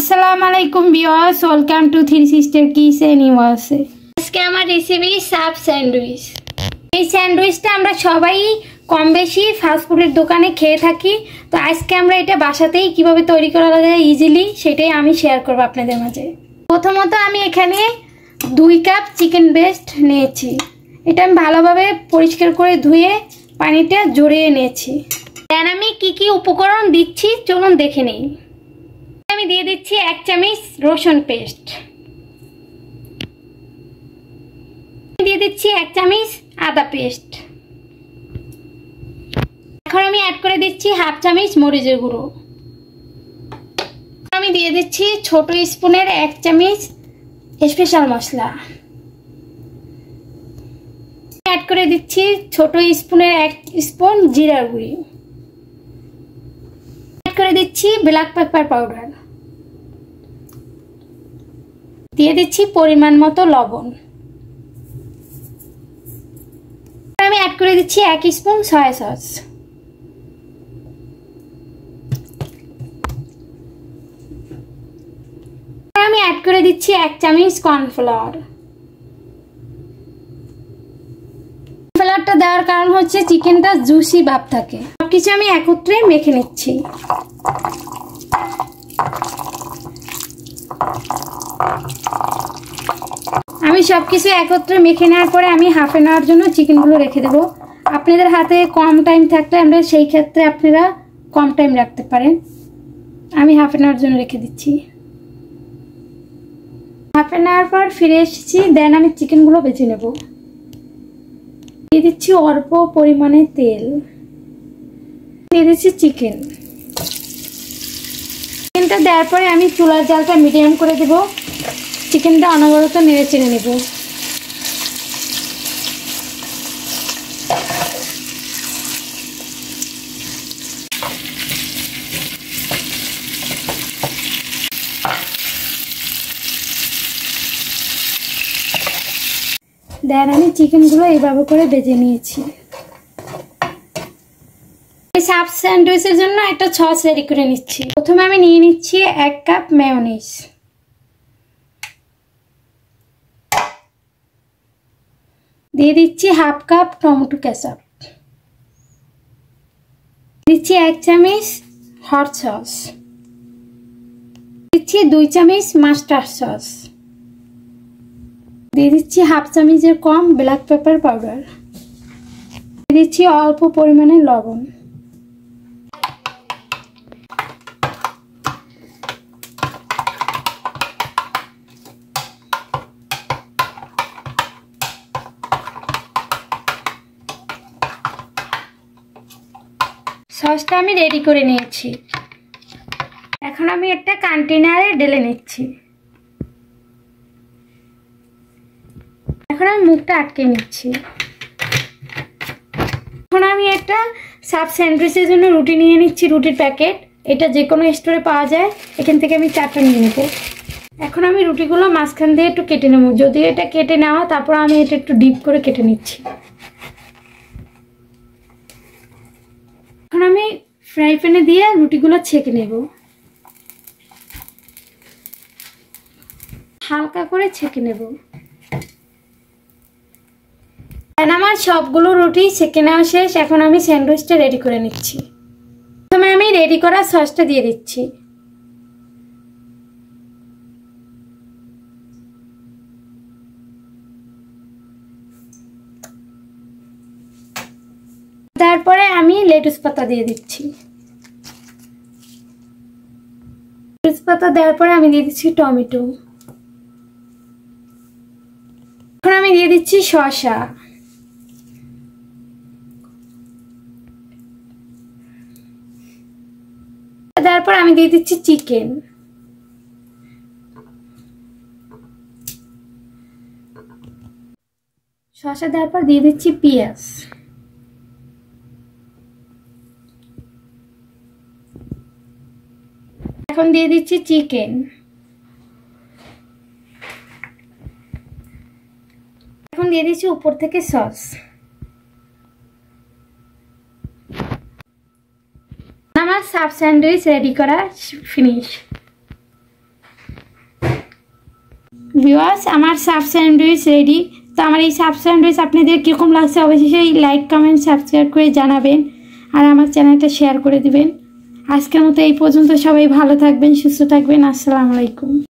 আসসালামু আলাইকুম viewers, welcome to three sister kitchen USA. আজকে আমার রেসিপি সাব স্যান্ডউইচ। এই স্যান্ডউইচটা আমরা সবাই কম বেশি ফাস্টফুডের দোকানে খেয়ে থাকি। তো আজকে আমরা এটা বাসাতেই কিভাবে তৈরি করা যায় ইজিলি সেটাই আমি শেয়ার করব আপনাদের মাঝে। প্রথমত আমি এখানে 2 কাপ চিকেন ব্রেস্ট নিয়েছি। এটা আমি ভালোভাবে পরিষ্কার করে ধুয়ে পানিটা ঝরিয়ে নিয়েছি। দেন আমি কি উপকরণ দিচ্ছি চলুন দেখে নিই। আমি দিয়ে দিচ্ছি 1 চামচ রসুন পেস্ট, দিয়ে দিচ্ছি 1 চামচ আদা পেস্ট। এখন আমি অ্যাড করে দিচ্ছি 1/2 চামচ মরিচের গুঁড়ো। আমি দিয়ে দিচ্ছি ছোট স্পুনের 1 চামচ স্পেশাল মশলা। অ্যাড করে দিচ্ছি ছোট স্পুনের 1 স্পুন জিরার গুঁড়ি। অ্যাড করে দিচ্ছি ব্ল্যাক পেপার পাউডার। দিয়ে দিচ্ছি পরিমাণ মতো লবণ। আমি অ্যাড করে দিচ্ছি 1 স্পুন সয়া সস। আমি অ্যাড করে দিচ্ছি 1 চামচ কর্নফ্লাওয়ার। কর্নফ্লাওয়ারটা দেওয়ার কারণ হচ্ছে চিকেনটা জুসি ভাব থাকে। সবকিছু আমি একত্রে মেখে নিচ্ছি। আমি সবকিছু একত্রে মেখে নেওয়ার পরে আমি হাফ অ্যান আওয়ার জন্য চিকেনগুলো রেখে দেবো। আপনাদের হাতে কম টাইম থাকলে আমরা সেই ক্ষেত্রে আপনারা কম টাইম রাখতে পারেন। আমি হাফ অ্যান আওয়ার জন্য রেখে দিচ্ছি। হাফ অ্যান আওয়ার পর ফিরে এসেছি। দেন আমি চিকেনগুলো বেছে নেব। দিয়ে দিচ্ছি অল্প পরিমাণে তেল, দিয়ে দিচ্ছি চিকেনটা দেওয়ার পরে আমি চুলার জালটা মিডিয়াম করে দেবো। চিকেনটা অনবরত নেড়ে চেড়ে নেব। দেন আমি চিকেনগুলো এইভাবে করে ভেজে নিয়েছি। এই সাব স্যান্ডউইচের জন্য একটা সস রেডি করে নিচ্ছি। প্রথমে আমি নিয়ে নিচ্ছি 1 কাপ মেয়োনিজ, দিয়ে দিচ্ছি 1/2 কাপ টমেটো কেচাপ, দিচ্ছি 1 চামচ হট সস, দিচ্ছি 2 চামচ মাস্টার্ড সস, দিয়ে দিচ্ছি 1/2 চামচের কম ব্ল্যাক পেপার পাউডার, দিয়ে দিচ্ছি অল্প পরিমাণে লবণ। সসটা আমি রেডি করে নিয়েছি। এখন আমি একটা কন্টেনারে ঢেলে নিচ্ছি। এখন আমি মুখটা আটকে নিচ্ছি। এখন আমি একটা সাব স্যান্ডউইচের জন্য রুটি নিয়ে নিচ্ছি, রুটির প্যাকেট। এটা যে কোনো স্টোরে পাওয়া যায়। এখান থেকে আমি 4টা নিয়ে নেব। এখন আমি রুটিগুলো মাঝখান দিয়ে একটু কেটে নেব। যদিও এটা কেটে নেওয়া, তারপর আমি এটা একটু ডিপ করে কেটে নিচ্ছি। এখন আমি ফ্রাই প্যানে দিয়ে রুটিগুলো ছেঁকে নেব। হালকা করে ছেঁকে নেব। আমার সবগুলো রুটি ছেঁকে নেওয়া শেষ। এখন আমি স্যান্ডউইচটা রেডি করে নিচ্ছি। প্রথমে আমি রেডি করা সসটা দিয়ে দিচ্ছি। তারপরে আমি লেটুস পাতা দিয়ে দিচ্ছি। লেটুস পাতা দেওয়ার পরে আমি দিয়ে দিচ্ছি টমেটো। এখন আমি দিয়ে দিচ্ছি শসা। তারপর আমি দিয়ে দিচ্ছি চিকেন। শসা দেওয়ার পর দিয়ে দিচ্ছি পেঁয়াজ। এখন দিয়ে দিচ্ছি চিকেন। এখন দিয়ে দিচ্ছি উপর থেকে সস। আমার সাব স্যান্ডউইচ রেডি করা ফিনিশ। ভিউয়ার্স, আমার সাব স্যান্ডউইচ রেডি। তো আমার এই সাব স্যান্ডউইচ আপনাদের কীরকম লাগছে অবশ্যই লাইক কমেন্ট সাবস্ক্রাইব করে জানাবেন, আর আমার চ্যানেলটা শেয়ার করে দিবেন। আজকের মতো এই পর্যন্ত। সবাই ভালো থাকবেন, সুস্থ থাকবেন। আসসালামু আলাইকুম।